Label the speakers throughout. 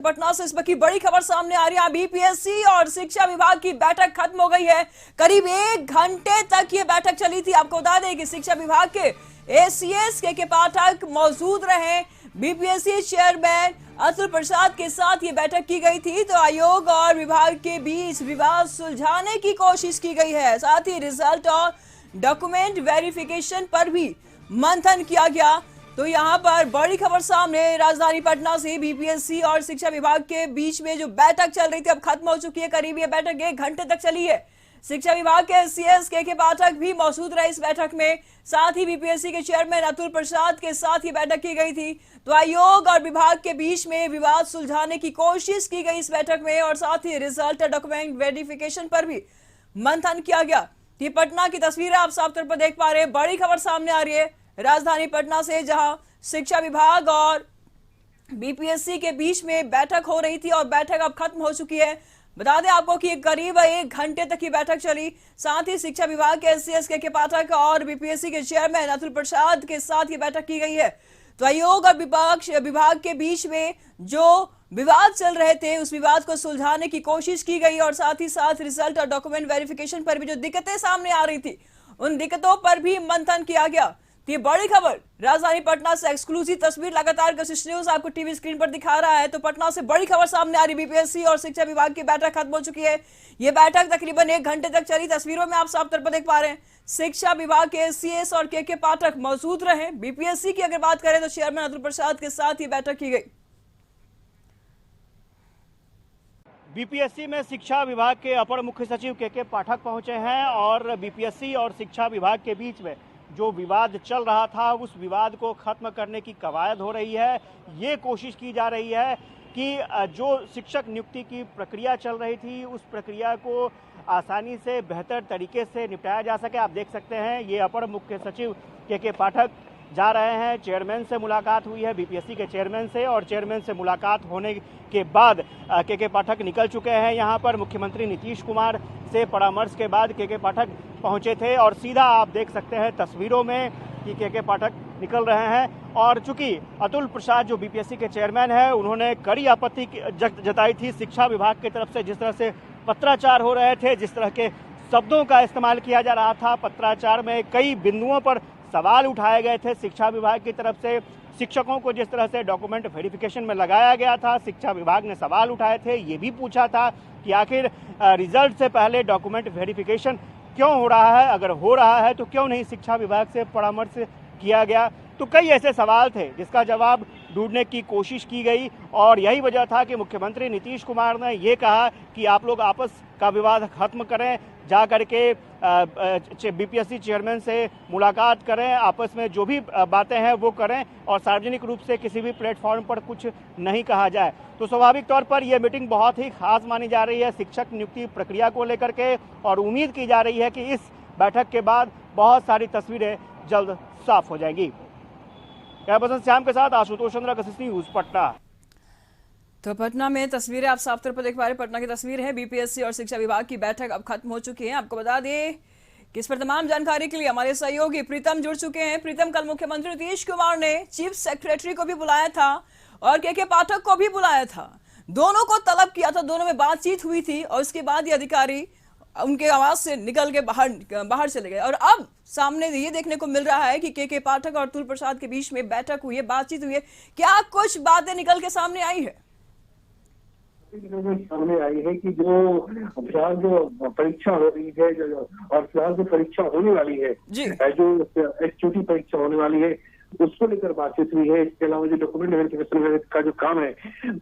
Speaker 1: पटना से इस वक्त की बड़ी खबर सामने आ रही है। बीपीएससी और शिक्षा विभाग की बैठक खत्म हो गई है। करीब 1 घंटे तक ये बैठक चली थी। आपको बता दें कि शिक्षा विभाग के एसीएस के पाठक मौजूद रहे। बीपीएससी चेयरमैन अतुल प्रसाद के साथ ये बैठक की गई थी। तो आयोग और विभाग के बीच विवाद सुलझाने की कोशिश की गई है। साथ ही रिजल्ट और डॉक्यूमेंट वेरिफिकेशन पर भी मंथन किया गया। तो यहाँ पर बड़ी खबर सामने राजधानी पटना से बीपीएससी और शिक्षा विभाग के बीच में जो बैठक चल रही थी अब खत्म हो चुकी है। करीब ये बैठक 1 घंटे तक चली है। शिक्षा विभाग के सीएस के पाठक भी मौजूद रहे इस बैठक में। साथ ही बीपीएससी के चेयरमैन अतुल प्रसाद के साथ ही बैठक की गई थी। तो आयोग और विभाग के बीच में विवाद सुलझाने की कोशिश की गई इस बैठक में और साथ ही रिजल्ट और डॉक्यूमेंट वेरिफिकेशन पर भी मंथन किया गया। ये पटना की तस्वीरें आप साफ तौर पर देख पा रहे हैं। बड़ी खबर सामने आ रही है राजधानी पटना से, जहां शिक्षा विभाग और बीपीएससी के बीच में बैठक हो रही थी और बैठक अब खत्म हो चुकी है। बता दें आपको कि करीब 1 घंटे तक की बैठक चली। साथ ही शिक्षा विभाग के एससीएस के पाठक और बीपीएससी के चेयरमैन अतुल प्रसाद के साथ ये बैठक की गई है। तो आयोग और विभाग के बीच में जो विवाद चल रहे थे उस विवाद को सुलझाने की कोशिश की गई और साथ ही साथ रिजल्ट और डॉक्यूमेंट वेरिफिकेशन पर भी जो दिक्कतें सामने आ रही थी उन दिक्कतों पर भी मंथन किया गया। ये बड़ी खबर राजधानी पटना से एक्सक्लूसिव तस्वीर लगातार कशिश न्यूज आपको टीवी स्क्रीन पर दिखा रहा है। तो पटना से बड़ी खबर सामने आ रही, बीपीएससी और शिक्षा विभाग की बैठक खत्म हो चुकी है। ये बैठक तकरीबन 1 घंटे तक चली। तस्वीरों में आप साफ तौर पर देख पा रहे हैं शिक्षा विभाग के सीएस और के पाठक मौजूद रहे। बीपीएससी की अगर बात करें तो चेयरमैन अतुल प्रसाद के साथ ये बैठक की गई।
Speaker 2: बीपीएससी में शिक्षा विभाग के अपर मुख्य सचिव के पाठक पहुंचे हैं और बीपीएससी और शिक्षा विभाग के बीच में जो विवाद चल रहा था उस विवाद को खत्म करने की कवायद हो रही है। ये कोशिश की जा रही है कि जो शिक्षक नियुक्ति की प्रक्रिया चल रही थी उस प्रक्रिया को आसानी से बेहतर तरीके से निपटाया जा सके। आप देख सकते हैं ये अपर मुख्य सचिव के पाठक जा रहे हैं। चेयरमैन से मुलाकात हुई है बीपीएससी के चेयरमैन से और चेयरमैन से मुलाकात होने के बाद के पाठक निकल चुके हैं। यहाँ पर मुख्यमंत्री नीतीश कुमार से परामर्श के बाद के पाठक पहुँचे थे और सीधा आप देख सकते हैं तस्वीरों में कि के पाठक निकल रहे हैं। और चूंकि अतुल प्रसाद जो बीपीएससी के चेयरमैन है उन्होंने कड़ी आपत्ति जताई थी शिक्षा विभाग की तरफ से जिस तरह से पत्राचार हो रहे थे, जिस तरह के शब्दों का इस्तेमाल किया जा रहा था। पत्राचार में कई बिंदुओं पर सवाल उठाए गए थे शिक्षा विभाग की तरफ से। शिक्षकों को जिस तरह से डॉक्यूमेंट वेरिफिकेशन में लगाया गया था, शिक्षा विभाग ने सवाल उठाए थे। ये भी पूछा था कि आखिर रिजल्ट से पहले डॉक्यूमेंट वेरिफिकेशन क्यों हो रहा है, अगर हो रहा है तो क्यों नहीं शिक्षा विभाग से परामर्श किया गया। तो कई ऐसे सवाल थे जिसका जवाब ढूंढने की कोशिश की गई और यही वजह था कि मुख्यमंत्री नीतीश कुमार ने ये कहा कि आप लोग आपस का विवाद खत्म करें, जा करके बीपीएससी चेयरमैन से मुलाकात करें, आपस में जो भी बातें हैं वो करें और सार्वजनिक रूप से किसी भी प्लेटफॉर्म पर कुछ नहीं कहा जाए। तो स्वाभाविक तौर पर यह मीटिंग बहुत ही खास मानी जा रही है शिक्षक नियुक्ति प्रक्रिया को लेकर के और उम्मीद की जा रही है कि इस बैठक के बाद बहुत सारी तस्वीरें जल्द साफ हो जाएंगी। कैमरामैन श्याम के साथ आशुतोष चंद्रा, कशिश न्यूज, पटना।
Speaker 1: तो पटना में तस्वीरें आप साफ तौर पर देख पा रहे हैं। पटना की तस्वीर है। बीपीएससी और शिक्षा विभाग की बैठक अब खत्म हो चुकी है। आपको बता दें कि इस पर तमाम जानकारी के लिए हमारे सहयोगी प्रीतम जुड़ चुके हैं। प्रीतम, कल मुख्यमंत्री नीतीश कुमार ने चीफ सेक्रेटरी को भी बुलाया था और के पाठक को भी बुलाया था। दोनों को तलब किया था, दोनों में बातचीत हुई थी और उसके बाद ये अधिकारी उनके आवाज से निकल के बाहर चले गए। और अब सामने ये देखने को मिल रहा है कि के पाठक और अतुल प्रसाद के बीच में बैठक हुई है, बातचीत हुई है। क्या कुछ बातें निकल के सामने आई है?
Speaker 3: सामने आई है कि जो फिलहाल जो परीक्षा हो रही है और फिलहाल जो परीक्षा होने वाली है, जो एचयूटी परीक्षा होने वाली है उसको लेकर बातचीत हुई है। इसके अलावा जो डॉक्यूमेंट वेरिफिकेशन का जो काम है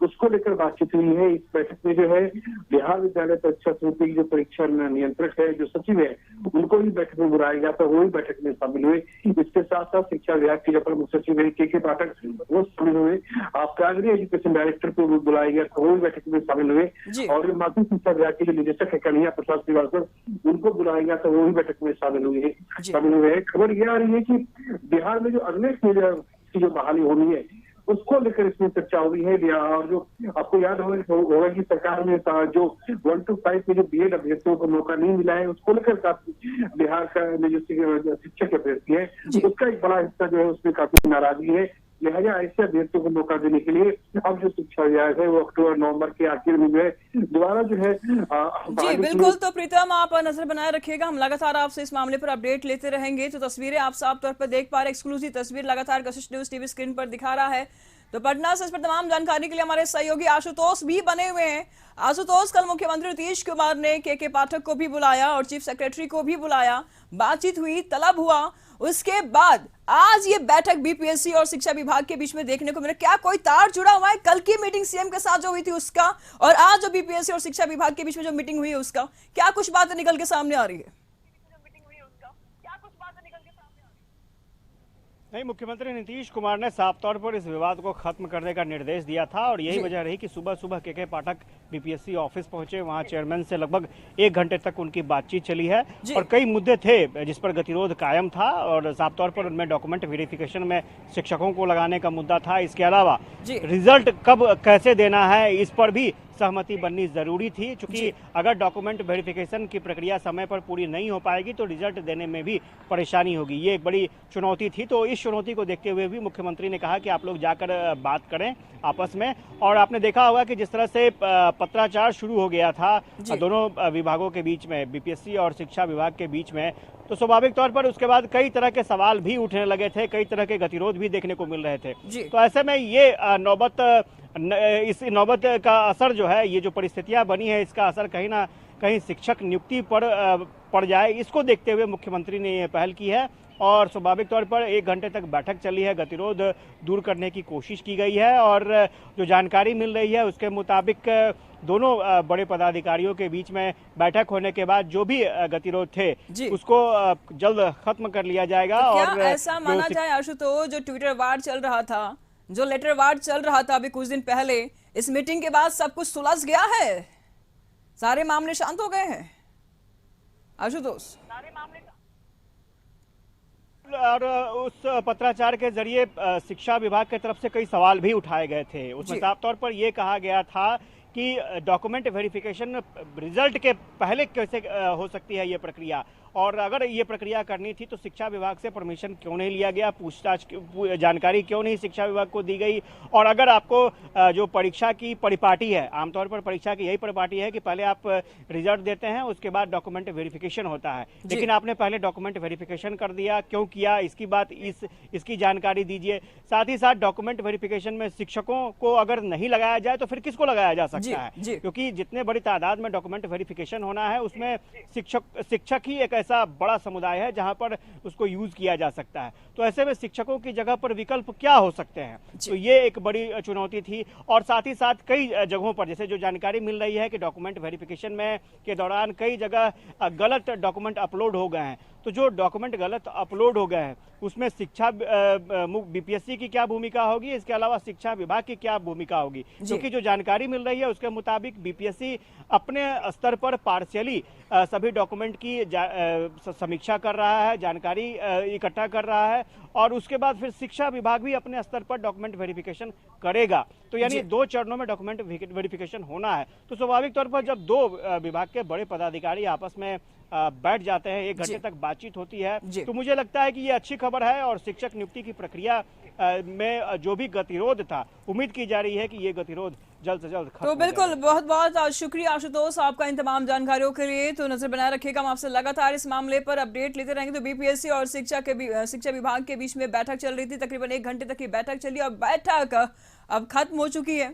Speaker 3: उसको लेकर बातचीत हुई है। इस बैठक में जो है बिहार विद्यालय परीक्षा समिति की जो परीक्षा नियंत्रक है, जो सचिव है, उनको भी बैठक में बुलाया गया था, वो भी बैठक में शामिल हुए। इसके साथ साथ शिक्षा विभाग के जो प्रमुख सचिव है के पाठक वो शामिल हुए। प्राइमरी एजुकेशन डायरेक्टर को भी बुलाया गया था, वो भी बैठक में शामिल हुए। और जो माध्यमिक शिक्षा विभाग के जो निदेशक है कन्हैया प्रसाद श्रीवास्तव, उनको बुलाया गया था, वो भी बैठक में शामिल हुए हैं। खबर ये आ रही है कि बिहार में जो अगले की जो बहाली होनी है उसको लेकर इसमें चर्चा हुई है। और जो आपको याद होगा कि सरकार में जो 1 to 5 में जो बीएड अभ्यर्थियों को मौका नहीं मिला है उसको लेकर काफी बिहार का जो शिक्षक अभ्यर्थी है उसका एक बड़ा हिस्सा जो है उसमें काफी नाराजगी है। लिहाजा ऐसे अभ्यर्थियों को मौका देने के लिए अब जो शिक्षा विभाग है वो अक्टूबर नवंबर के आखिर में जो है दोबारा जो है
Speaker 1: जी बिल्कुल। तो प्रीतम आप नजर बनाए रखिएगा, हम लगातार आपसे इस मामले पर अपडेट लेते रहेंगे। तो तस्वीरें आप साफ तौर पर देख पा रहे, एक्सक्लूसिव तस्वीर लगातार कशिश न्यूज टीवी स्क्रीन पर दिखा रहा है। तो पटना से इस पर तमाम जानकारी के लिए हमारे सहयोगी आशुतोष भी बने हुए हैं। आशुतोष, कल मुख्यमंत्री नीतीश कुमार ने के पाठक को भी बुलाया और चीफ सेक्रेटरी को भी बुलाया, बातचीत हुई, तलब हुआ, उसके बाद आज ये बैठक बीपीएससी और शिक्षा विभाग के बीच में देखने को मिला। क्या कोई तार जुड़ा हुआ है कल की मीटिंग सीएम के साथ जो हुई थी उसका, और आज जो बीपीएससी और शिक्षा विभाग के बीच में जो मीटिंग हुई है उसका? क्या कुछ बातें निकल के सामने आ रही है?
Speaker 2: नहीं, मुख्यमंत्री नीतीश कुमार ने साफ तौर पर इस विवाद को खत्म करने का निर्देश दिया था और यही वजह रही कि सुबह सुबह के पाठक बीपीएससी ऑफिस पहुंचे। वहां चेयरमैन से लगभग 1 घंटे तक उनकी बातचीत चली है और कई मुद्दे थे जिस पर गतिरोध कायम था और साफ तौर पर उनमें डॉक्यूमेंट वेरिफिकेशन में शिक्षकों को लगाने का मुद्दा था। इसके अलावा रिजल्ट कब कैसे देना है इस पर भी सहमति बननी जरूरी थी, क्योंकि अगर डॉक्यूमेंट वेरिफिकेशन की प्रक्रिया समय पर पूरी नहीं हो पाएगी तो रिजल्ट देने में भी परेशानी होगी। ये एक बड़ी चुनौती थी। तो इस चुनौती को देखते हुए भी मुख्यमंत्री ने कहा कि आप लोग जाकर बात करें आपस में। और आपने देखा होगा कि जिस तरह से पत्राचार शुरू हो गया था दोनों विभागों के बीच में, बीपीएससी और शिक्षा विभाग के बीच में, तो स्वाभाविक तौर पर उसके बाद कई तरह के सवाल भी उठने लगे थे, कई तरह के गतिरोध भी देखने को मिल रहे थे। तो ऐसे में ये इस नौबत का असर जो है, ये जो परिस्थितियां बनी है, इसका असर कहीं ना कहीं शिक्षक नियुक्ति पर पड़ जाए, इसको देखते हुए मुख्यमंत्री ने ये पहल की है और स्वाभाविक तौर पर 1 घंटे तक बैठक चली है, गतिरोध दूर करने की कोशिश की गई है और जो जानकारी मिल रही है उसके मुताबिक दोनों बड़े पदाधिकारियों के बीच में बैठक होने के बाद जो भी गतिरोध थे उसको जल्द खत्म कर लिया जाएगा।
Speaker 1: तो
Speaker 2: और
Speaker 1: ऐसा माना जाए आशुतोष, जो ट्विटर वार चल रहा था, जो लेटर वार चल रहा था अभी कुछ दिन पहले, इस मीटिंग के बाद सब कुछ सुलझ गया है, सारे मामले शांत हो गए हैं आशुतोष?
Speaker 2: और उस पत्राचार के जरिए शिक्षा विभाग की तरफ से कई सवाल भी उठाए गए थे। उसमें साफ तौर पर यह कहा गया था कि डॉक्यूमेंट वेरिफिकेशन रिजल्ट के पहले कैसे हो सकती है ये प्रक्रिया, और अगर ये प्रक्रिया करनी थी तो शिक्षा विभाग से परमिशन क्यों नहीं लिया गया, पूछताछ जानकारी क्यों नहीं शिक्षा विभाग को दी गई। और अगर आपको जो परीक्षा की परिपाटी है, आमतौर पर परीक्षा की यही परिपाटी है कि पहले आप रिजल्ट देते हैं उसके बाद डॉक्यूमेंट वेरिफिकेशन होता है, लेकिन आपने पहले डॉक्यूमेंट वेरिफिकेशन कर दिया, क्यों किया इसकी बात इसकी जानकारी दीजिए। साथ ही साथ डॉक्यूमेंट वेरिफिकेशन में शिक्षकों को अगर नहीं लगाया जाए तो फिर किसको लगाया जा सकता है, क्योंकि जितने बड़ी तादाद में डॉक्यूमेंट वेरिफिकेशन होना है उसमें शिक्षक ही एक ऐसा बड़ा समुदाय है जहां पर उसको यूज किया जा सकता है। तो ऐसे में शिक्षकों की जगह पर विकल्प क्या हो सकते हैं, तो ये एक बड़ी चुनौती थी। और साथ ही साथ कई जगहों पर, जैसे जो जानकारी मिल रही है कि डॉक्यूमेंट वेरिफिकेशन में के दौरान कई जगह गलत डॉक्यूमेंट अपलोड हो गए हैं, तो जो डॉक्यूमेंट गलत अपलोड हो गए हैं उसमें शिक्षा बीपीएससी की क्या भूमिका होगी, इसके अलावा शिक्षा विभाग की क्या भूमिका होगी, क्योंकि जो जानकारी मिल रही है उसके मुताबिक बीपीएससी अपने स्तर पर पार्शियली सभी डॉक्यूमेंट की समीक्षा कर रहा है, जानकारी इकट्ठा कर रहा है और उसके बाद फिर शिक्षा विभाग भी अपने स्तर पर डॉक्यूमेंट वेरिफिकेशन करेगा। तो यानी 2 चरणों में डॉक्यूमेंट वेरिफिकेशन होना है। तो स्वाभाविक तौर पर जब 2 विभाग के बड़े पदाधिकारी आपस में बैठ जाते हैं, 1 घंटे तक बातचीत होती है, तो मुझे लगता है कि ये अच्छी खबर है और शिक्षक नियुक्ति की प्रक्रिया में जो भी गतिरोध था, उम्मीद की जा रही है कि ये गतिरोध जल्द से जल्द खत्म हो जाए।
Speaker 1: तो बिल्कुल, बहुत बहुत शुक्रिया आशुतोष आपका इन तमाम जानकारियों के लिए। तो नजर बनाए रखिएगा, हम आपसे लगातार इस मामले पर अपडेट लेते रहेंगे। तो बीपीएससी और शिक्षा विभाग के बीच में बैठक चल रही थी, तकरीबन 1 घंटे तक की बैठक चली और बैठक अब खत्म हो चुकी है।